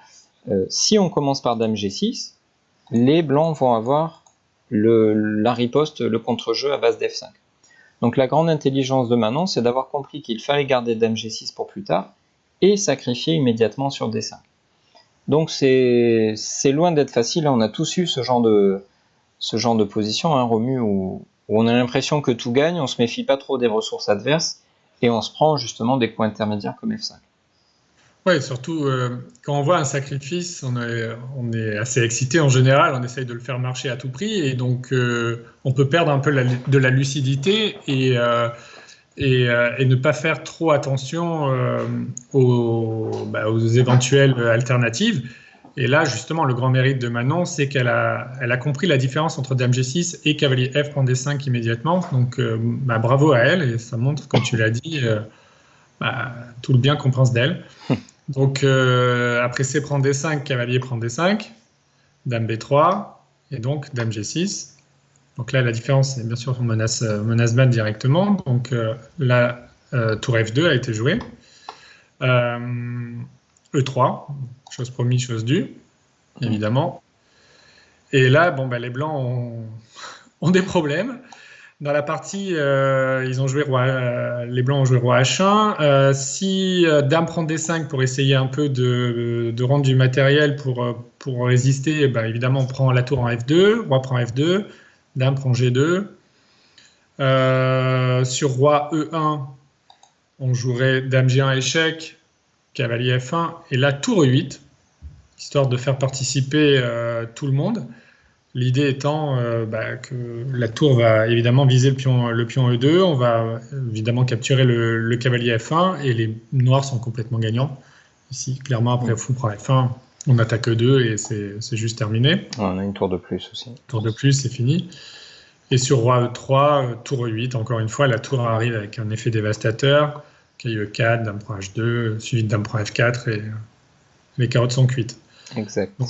si on commence par Dame G6, les blancs vont avoir la riposte, le contre-jeu à base d'F5. Donc la grande intelligence de Manon, c'est d'avoir compris qu'il fallait garder Dame G6 pour plus tard et sacrifier immédiatement sur D5. Donc c'est loin d'être facile. On a tous eu ce genre de position, hein, Romu, où on a l'impression que tout gagne, on se méfie pas trop des ressources adverses et on se prend justement des coups intermédiaires comme F5.
Ouais, surtout quand on voit un sacrifice, on est assez excité en général, on essaye de le faire marcher à tout prix et donc on peut perdre un peu de la lucidité et ne pas faire trop attention aux éventuelles alternatives. Et là, justement, le grand mérite de Manon, c'est qu'elle a compris la différence entre Dame G6 et Cavalier F prend D5 immédiatement. Donc, bravo à elle, et ça montre, comme tu l'as dit, tout le bien qu'on pense d'elle. Donc, après C prend D5, Cavalier prend D5, Dame B3, et donc Dame G6. Donc là, la différence, c'est bien sûr qu'on menace mat directement. Donc là, tour F2 a été joué. E3, chose promise, chose due, évidemment. Et là, les blancs ont des problèmes. Dans la partie, ils ont joué les blancs ont joué roi H1. Si Dame prend D5 pour essayer un peu de rendre du matériel pour résister, évidemment, on prend la tour en F2, roi prend F2. Dame prend G2. Sur roi E1, on jouerait Dame G1 échec, cavalier F1, et là tour E8, histoire de faire participer tout le monde. L'idée étant que la tour va évidemment viser le pion E2, on va évidemment capturer le cavalier F1, et les noirs sont complètement gagnants. Ici, clairement, après fou prend F1, on attaque E2 et c'est juste terminé.
On a une tour de plus aussi.
Tour de plus, c'est fini. Et sur roi E3, tour E8, encore une fois, la tour arrive avec un effet dévastateur. Caille E4, dame prend H2, suivi de dame prend F4, et les carottes sont cuites.
Exact.
Donc,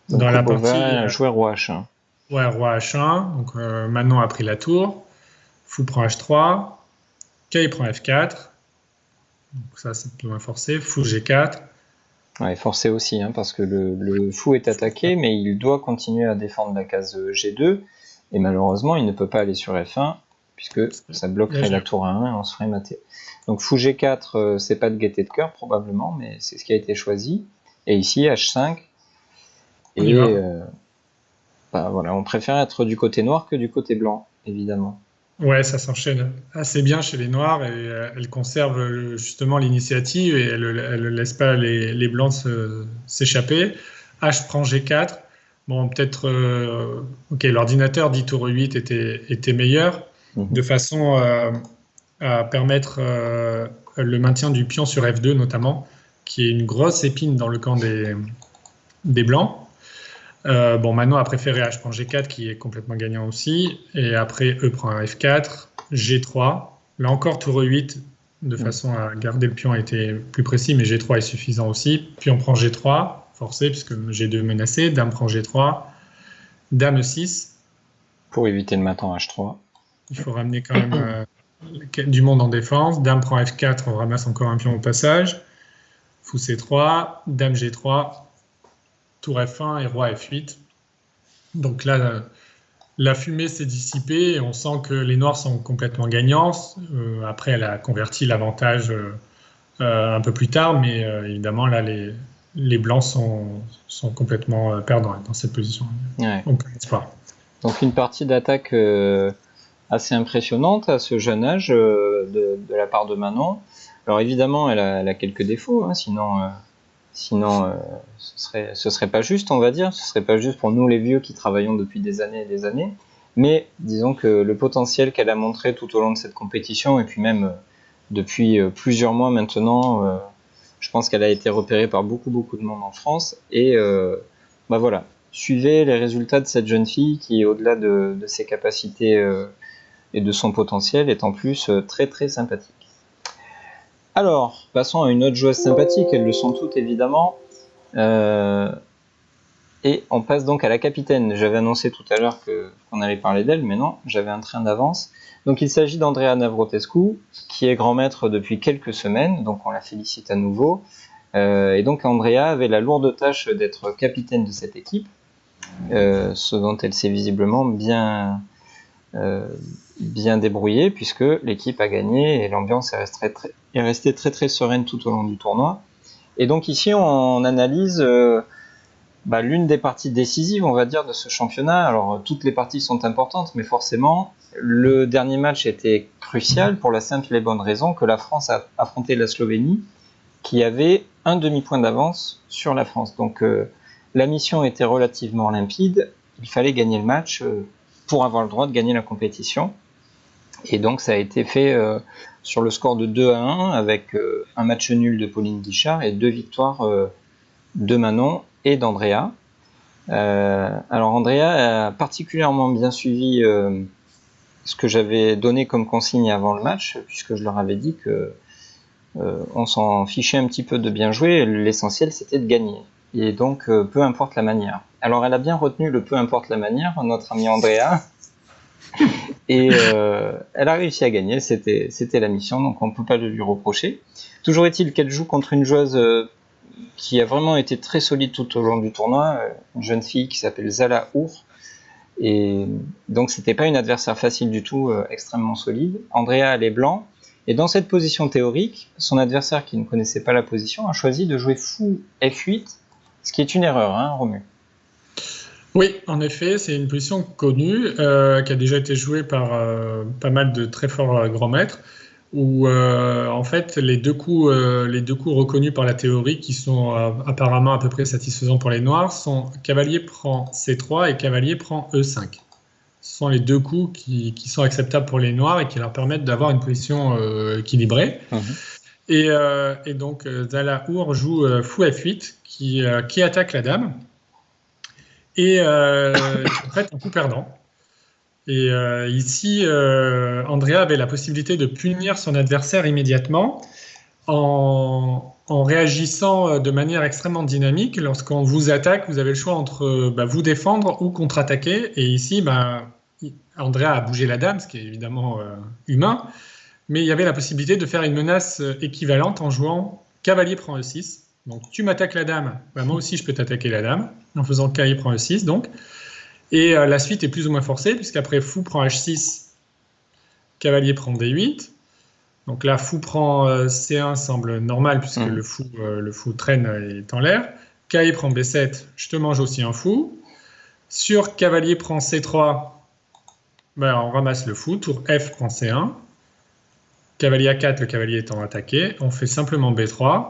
dans la partie, jouer roi H1.
Ouais, roi H1. Donc Manon a pris la tour. Fou prend H3. Caille prend F4. Donc ça, c'est plus ou moins forcé. Fou G4.
Ouais, forcé aussi, hein, parce que le fou est attaqué, mais il doit continuer à défendre la case G2. Et malheureusement, il ne peut pas aller sur F1, puisque ça bloquerait la tour A1 et on se ferait mater. Donc fou G4, c'est pas de gaieté de cœur probablement, mais c'est ce qui a été choisi. Et ici, H5. Et voilà, on préfère être du côté noir que du côté blanc, évidemment.
Ouais, ça s'enchaîne assez bien chez les noirs, et elle conserve justement l'initiative, et elle ne laisse pas les blancs s'échapper. H prend G4. Bon, peut-être, l'ordinateur dit tour E8 était meilleur, de façon à permettre le maintien du pion sur F2 notamment, qui est une grosse épine dans le camp des blancs. Manon a préféré H prend G4, qui est complètement gagnant aussi, et après E prend F4, G3, là encore tour E8, de façon à garder le pion a été plus précis, mais G3 est suffisant aussi. Puis on prend G3, forcé, puisque G2 menacé, dame prend G3, dame E6.
Pour éviter le mat en H3.
Il faut ramener quand même du monde en défense. Dame prend F4, on ramasse encore un pion au passage. Fou C3, dame G3, tour F1 et roi F8. Donc là, la fumée s'est dissipée et on sent que les noirs sont complètement gagnants. Après, elle a converti l'avantage un peu plus tard, mais évidemment, là, les blancs sont complètement perdants dans cette position.
Ouais.
Donc, espoir.
Donc une partie d'attaque assez impressionnante à ce jeune âge de la part de Manon. Alors évidemment, elle a quelques défauts, hein, sinon ce serait pas juste, on va dire. Ce serait pas juste pour nous les vieux qui travaillons depuis des années et des années. Mais disons que le potentiel qu'elle a montré tout au long de cette compétition, et puis même depuis plusieurs mois maintenant, je pense qu'elle a été repérée par beaucoup de monde en France. Et voilà, suivez les résultats de cette jeune fille qui, au-delà de ses capacités et de son potentiel, est en plus très très sympathique. Alors, passons à une autre joueuse sympathique, elles le sont toutes évidemment. Et on passe donc à la capitaine. J'avais annoncé tout à l'heure qu'on allait parler d'elle, mais non, j'avais un train d'avance. Donc il s'agit d'Andreea Navrotescu, qui est grand maître depuis quelques semaines, donc on la félicite à nouveau. Et donc Andrea avait la lourde tâche d'être capitaine de cette équipe, ce dont elle s'est visiblement bien débrouillée, puisque l'équipe a gagné et l'ambiance est restée très très sereine tout au long du tournoi. Et donc ici on analyse l'une des parties décisives, on va dire, de ce championnat. Alors toutes les parties sont importantes, mais forcément le dernier match était crucial pour la simple et bonne raison que la France a affronté la Slovénie, qui avait un demi-point d'avance sur la France. Donc la mission était relativement limpide, il fallait gagner le match pour avoir le droit de gagner la compétition. Et donc ça a été fait sur le score de 2-1 avec un match nul de Pauline Guichard et 2 victoires de Manon et d'Andrea. Alors Andrea a particulièrement bien suivi ce que j'avais donné comme consigne avant le match, puisque je leur avais dit que on s'en fichait un petit peu de bien jouer, l'essentiel c'était de gagner. Et donc peu importe la manière. Alors elle a bien retenu le peu importe la manière, notre amie Andrea, et elle a réussi à gagner, c'était la mission, donc on ne peut pas le lui reprocher. Toujours est-il qu'elle joue contre une joueuse qui a vraiment été très solide tout au long du tournoi, une jeune fille qui s'appelle Zala Our, et donc c'était pas une adversaire facile du tout, extrêmement solide. Andrea elle est blanc, et dans cette position théorique, son adversaire qui ne connaissait pas la position a choisi de jouer fou F8, ce qui est une erreur, hein, Romu.
Oui, en effet, c'est une position connue qui a déjà été jouée par pas mal de très forts grands maîtres, où en fait les deux coups reconnus par la théorie qui sont apparemment à peu près satisfaisants pour les noirs sont cavalier prend C3 et cavalier prend E5. Ce sont les deux coups qui sont acceptables pour les noirs et qui leur permettent d'avoir une position équilibrée. Et donc Zala Our joue fou F8 qui attaque la dame. Et en fait, un coup perdant. Et ici, Andrea avait la possibilité de punir son adversaire immédiatement en réagissant de manière extrêmement dynamique. Lorsqu'on vous attaque, vous avez le choix entre vous défendre ou contre-attaquer. Et ici, Andrea a bougé la dame, ce qui est évidemment humain. Mais il y avait la possibilité de faire une menace équivalente en jouant cavalier prend E6. Donc tu m'attaques la dame, moi aussi je peux t'attaquer la dame, en faisant cavalier prend E6 donc. Et la suite est plus ou moins forcée, puisqu'après fou prend H6, cavalier prend D8. Donc là, fou prend C1 semble normal, puisque le fou traîne est en l'air. Cavalier prend B7, je te mange aussi un fou. Sur cavalier prend C3, on ramasse le fou, tour F prend C1. Cavalier A4, le cavalier étant attaqué, on fait simplement B3.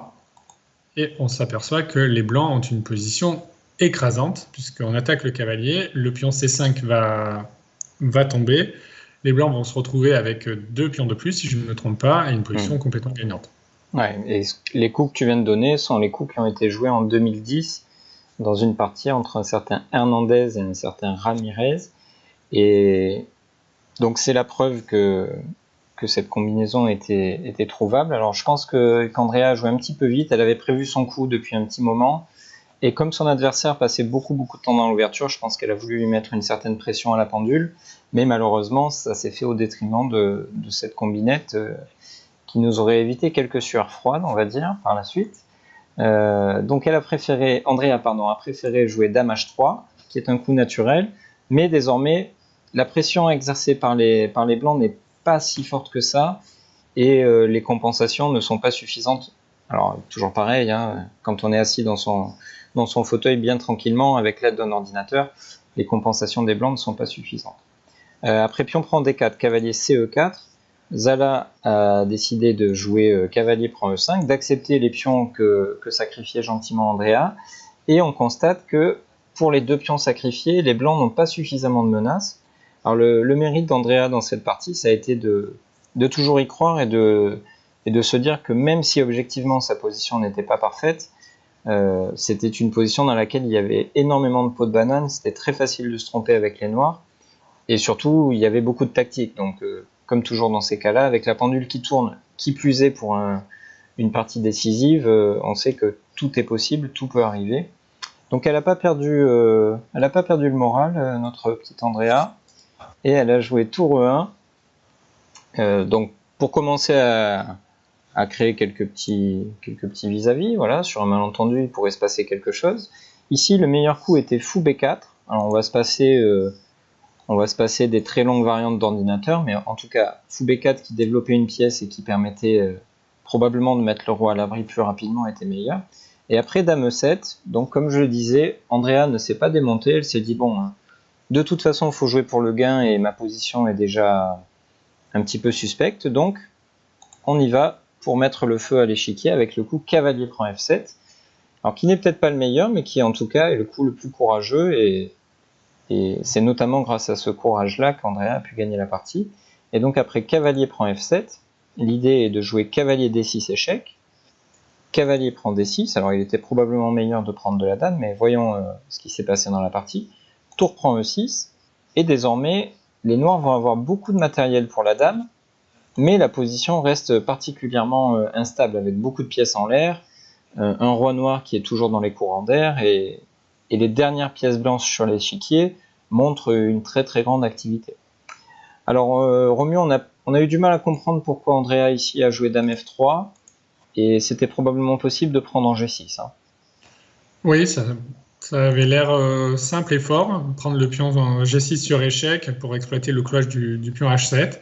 Et on s'aperçoit que les blancs ont une position écrasante, puisqu'on attaque le cavalier, le pion C5 va tomber, les blancs vont se retrouver avec 2 pions de plus, si je ne me trompe pas, et une position complètement gagnante.
Ouais, et les coups que tu viens de donner sont les coups qui ont été joués en 2010 dans une partie entre un certain Hernandez et un certain Ramirez. Et donc c'est la preuve que cette combinaison était trouvable. Alors je pense qu'Andrea a joué un petit peu vite, elle avait prévu son coup depuis un petit moment, et comme son adversaire passait beaucoup de temps dans l'ouverture, je pense qu'elle a voulu lui mettre une certaine pression à la pendule, mais malheureusement ça s'est fait au détriment de cette combinette qui nous aurait évité quelques sueurs froides, on va dire, par la suite. Donc Andrea a préféré jouer Dame H3, qui est un coup naturel, mais désormais la pression exercée par les blancs n'est pas si forte que ça, et les compensations ne sont pas suffisantes. Alors toujours pareil, hein, quand on est assis dans son fauteuil bien tranquillement avec l'aide d'un ordinateur, les compensations des blancs ne sont pas suffisantes. Après pion prend D4, cavalier CE4, Zala a décidé de jouer cavalier prend E5, d'accepter les pions que sacrifiait gentiment Andrea, et on constate que pour les 2 pions sacrifiés, les blancs n'ont pas suffisamment de menaces. Alors le mérite d'Andrea dans cette partie, ça a été de toujours y croire et de se dire que même si objectivement sa position n'était pas parfaite, c'était une position dans laquelle il y avait énormément de peau de banane, c'était très facile de se tromper avec les noirs, et surtout il y avait beaucoup de tactique. Donc comme toujours dans ces cas-là, avec la pendule qui tourne, qui plus est pour une partie décisive, on sait que tout est possible, tout peut arriver. Donc elle n'a pas perdu le moral, notre petite Andrea, et elle a joué tour E1. Donc pour commencer à créer quelques petits vis-à-vis, voilà, sur un malentendu, il pourrait se passer quelque chose. Ici, le meilleur coup était fou B4. Alors on va se passer des très longues variantes d'ordinateur, mais en tout cas, fou B4 qui développait une pièce et qui permettait probablement de mettre le roi à l'abri plus rapidement était meilleur. Et après Dame E7, donc comme je le disais, Andrea ne s'est pas démontée, elle s'est dit bon, de toute façon il faut jouer pour le gain et ma position est déjà un petit peu suspecte, donc on y va pour mettre le feu à l'échiquier avec le coup cavalier prend F7, alors qui n'est peut-être pas le meilleur, mais qui en tout cas est le coup le plus courageux, et c'est notamment grâce à ce courage-là qu'Andrea a pu gagner la partie. Et donc après cavalier prend F7, l'idée est de jouer cavalier D6 échec, cavalier prend D6, alors il était probablement meilleur de prendre de la dame, mais voyons ce qui s'est passé dans la partie. Tour prend E6, et désormais les noirs vont avoir beaucoup de matériel pour la dame, mais la position reste particulièrement instable, avec beaucoup de pièces en l'air, un roi noir qui est toujours dans les courants d'air, et les dernières pièces blanches sur l'échiquier montrent une très très grande activité. Alors Romu, on a eu du mal à comprendre pourquoi Andrea ici a joué dame F3, et c'était probablement possible de prendre en G6.
Oui, ça avait l'air simple et fort, prendre le pion en G6 sur échec pour exploiter le cloche du pion H7.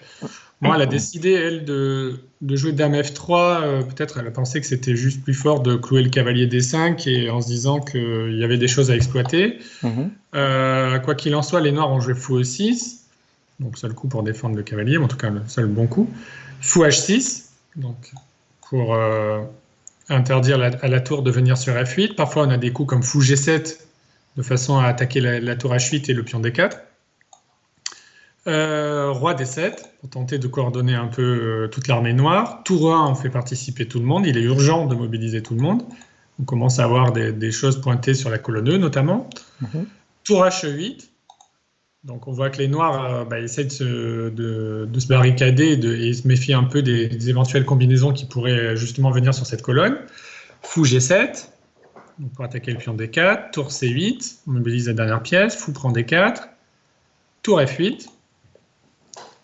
Bon, elle a décidé, elle, de jouer dame F3. Peut-être elle a pensé que c'était juste plus fort de clouer le cavalier D5 et en se disant qu'il y avait des choses à exploiter. Quoi qu'il en soit, les noirs ont joué fou E6. Donc, seul coup pour défendre le cavalier, en tout cas le seul bon coup. Fou H6, donc pour interdire à la tour de venir sur F8. Parfois, on a des coups comme fou G7 de façon à attaquer la tour H8 et le pion D4. Roi D7 pour tenter de coordonner un peu toute l'armée noire. Tour 1, on fait participer tout le monde. Il est urgent de mobiliser tout le monde. On commence à avoir des choses pointées sur la colonne E notamment. Tour H8. Donc on voit que les noirs essaient de se barricader et se méfient un peu des éventuelles combinaisons qui pourraient justement venir sur cette colonne. Fou G7 donc pour attaquer le pion D4. Tour C8, on mobilise la dernière pièce. Fou prend D4. Tour F8.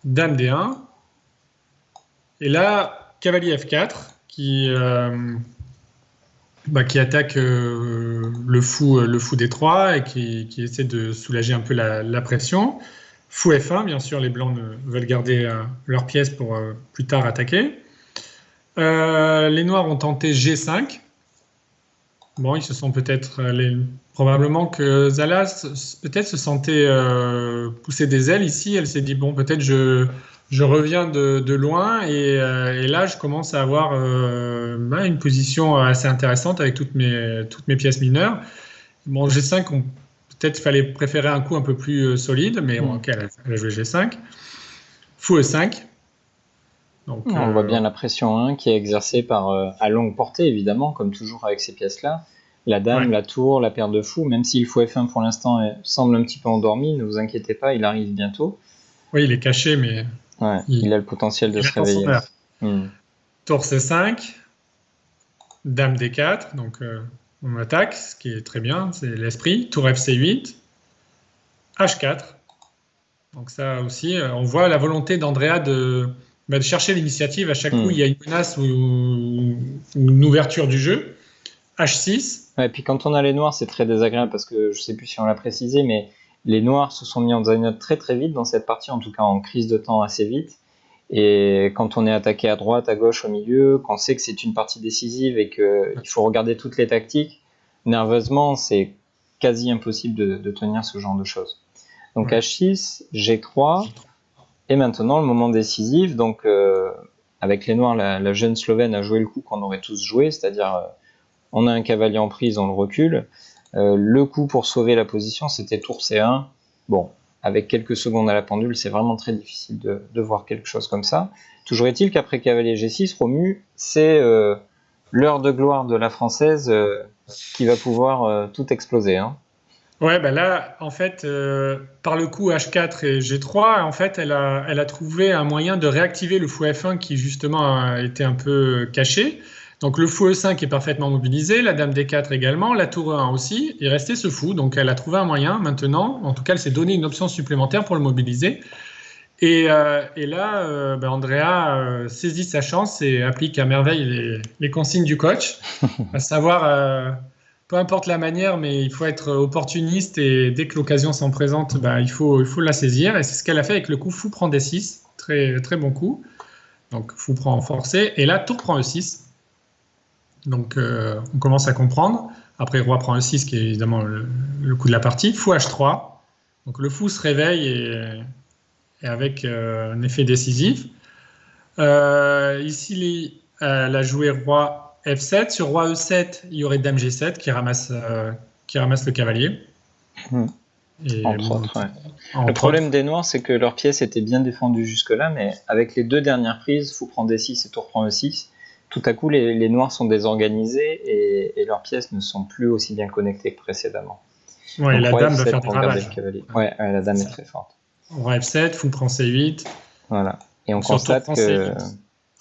Dame D1. Et là, cavalier F4 qui attaque le fou D3 et qui essaie de soulager un peu la pression. Fou F1, bien sûr, les blancs veulent garder leur pièce pour plus tard attaquer. Les noirs ont tenté G5. Bon, ils se sont probablement que Zala peut-être se sentait pousser des ailes ici. Elle s'est dit, bon, peut-être je reviens de loin et là, je commence à avoir une position assez intéressante avec toutes mes pièces mineures. Bon, G5, peut-être fallait préférer un coup un peu plus solide, mais bon, ok, elle a joué G5. Fou E5.
Donc, on voit bien la pression qui est exercée à longue portée, évidemment, comme toujours avec ces pièces-là. La dame, la tour, la paire de fous, même si le fou F1 pour l'instant semble un petit peu endormi, ne vous inquiétez pas, il arrive bientôt.
Oui, il est caché, mais...
il a le potentiel de se réveiller.
Tour C5, Dame D4, donc on attaque, ce qui est très bien, c'est l'esprit. Tour FC8, H4. Donc ça aussi, on voit la volonté d'Andrea de chercher l'initiative à chaque coup. Il y a une menace ou une ouverture du jeu. H6.
Et puis quand on a les noirs, c'est très désagréable parce que je ne sais plus si on l'a précisé, mais les noirs se sont mis en design très très vite dans cette partie, en tout cas en crise de temps assez vite. Et quand on est attaqué à droite, à gauche, au milieu, qu'on sait que c'est une partie décisive et qu'il faut regarder toutes les tactiques, nerveusement, c'est quasi impossible de tenir ce genre de choses. Donc H6, G3, et maintenant le moment décisif. Donc avec les noirs, la jeune Slovène a joué le coup qu'on aurait tous joué, c'est-à-dire on a un cavalier en prise, on le recule. Le coup pour sauver la position, c'était tour C1. Bon, avec quelques secondes à la pendule, c'est vraiment très difficile de voir quelque chose comme ça. Toujours est-il qu'après cavalier G6, Romu, c'est l'heure de gloire de la française qui va pouvoir tout exploser.
Ouais, là, en fait, par le coup H4 et G3, en fait, elle a trouvé un moyen de réactiver le fou F1 qui, justement, a été un peu caché. Donc le fou E5 est parfaitement mobilisé, la dame D4 également, la tour E1 aussi. Il restait ce fou, donc elle a trouvé un moyen maintenant. En tout cas, elle s'est donné une option supplémentaire pour le mobiliser. Et là, Andrea saisit sa chance et applique à merveille les consignes du coach, à savoir, peu importe la manière, mais il faut être opportuniste et dès que l'occasion s'en présente, il faut la saisir. Et c'est ce qu'elle a fait avec le coup fou prend D6, très, très bon coup. Donc fou prend forcé, et là tour prend E6. Donc on commence à comprendre. Après roi prend E6, qui est évidemment le coup de la partie. Fou H3. Donc le fou se réveille et avec un effet décisif. Ici, elle a joué roi F7. Sur roi E7, il y aurait dame G7 qui ramasse le cavalier.
Entre autres, ouais. Le problème des noirs, c'est que leur pièce était bien défendue jusque-là, mais avec les deux dernières prises, fou prend D6 et tour prend E6, tout à coup, les noirs sont désorganisés et leurs pièces ne sont plus aussi bien connectées que précédemment.
Ouais, la dame va faire des ravages.
Ouais, la dame est très forte.
Roi F7, fou prend C8.
Voilà. Et on constate que...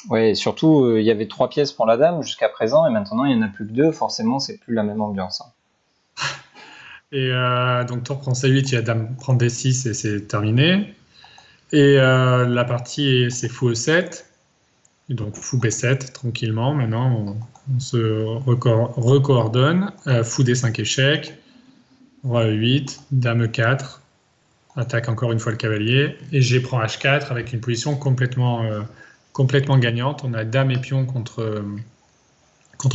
Ouais, surtout, il y avait 3 pièces pour la dame jusqu'à présent, et maintenant, il n'y en a plus que 2. Forcément, c'est plus la même ambiance.
Et donc, tour prend C8, il y a dame prend D6 et c'est terminé. Et la partie, c'est fou E7. Et donc, fou B7, tranquillement. Maintenant, on se recoordonne. Fou D5 échec. Roi E8, dame E4. Attaque encore une fois le cavalier. Et G prend H4 avec une position complètement gagnante. On a dame et pion contre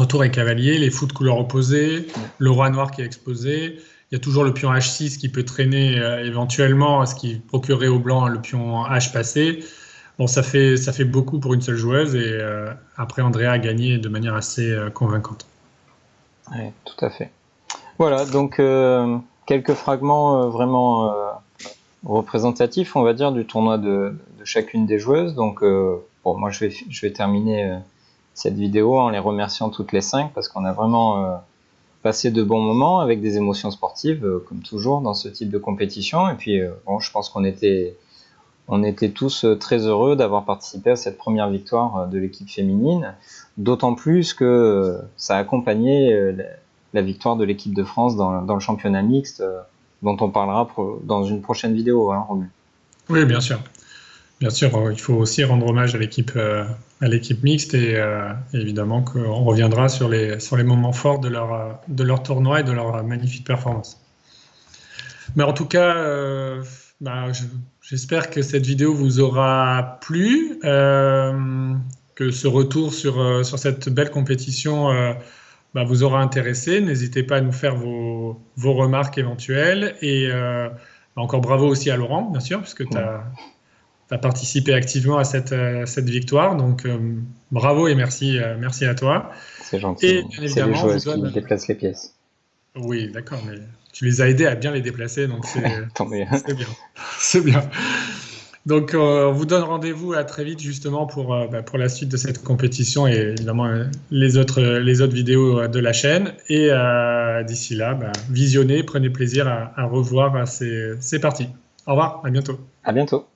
tour et cavalier. Les fous de couleur opposée. Le roi noir qui est exposé. Il y a toujours le pion H6 qui peut traîner éventuellement, ce qui procurerait au blanc le pion H passé. Bon, ça fait beaucoup pour une seule joueuse et après Andrea a gagné de manière assez convaincante.
Oui, tout à fait. Voilà, donc quelques fragments vraiment représentatifs, on va dire, du tournoi de chacune des joueuses. Donc, moi, je vais terminer cette vidéo en les remerciant toutes les 5 parce qu'on a vraiment passé de bons moments avec des émotions sportives, comme toujours dans ce type de compétition. Et puis, je pense qu'on était tous très heureux d'avoir participé à cette première victoire de l'équipe féminine, d'autant plus que ça a accompagné la victoire de l'équipe de France dans le championnat mixte, dont on parlera dans une prochaine vidéo, hein, Romu.
Oui, bien sûr. Bien sûr, il faut aussi rendre hommage à l'équipe mixte et évidemment qu'on reviendra sur les moments forts de leur tournoi et de leur magnifique performance. Mais en tout cas, j'espère que cette vidéo vous aura plu, que ce retour sur cette belle compétition vous aura intéressé. N'hésitez pas à nous faire vos remarques éventuelles. Et encore bravo aussi à Laurent, bien sûr, puisque tu as participé activement à cette victoire. Donc bravo et merci à toi.
C'est gentil. Et c'est les joueuses qui déplacent les pièces.
Oui, d'accord, mais tu les as aidés à bien les déplacer, donc c'est bien. C'est bien. Donc, on vous donne rendez-vous à très vite, justement, pour la suite de cette compétition et évidemment les autres vidéos de la chaîne. Et d'ici là, visionnez, prenez plaisir à revoir ces parties. Au revoir, à bientôt.
À bientôt.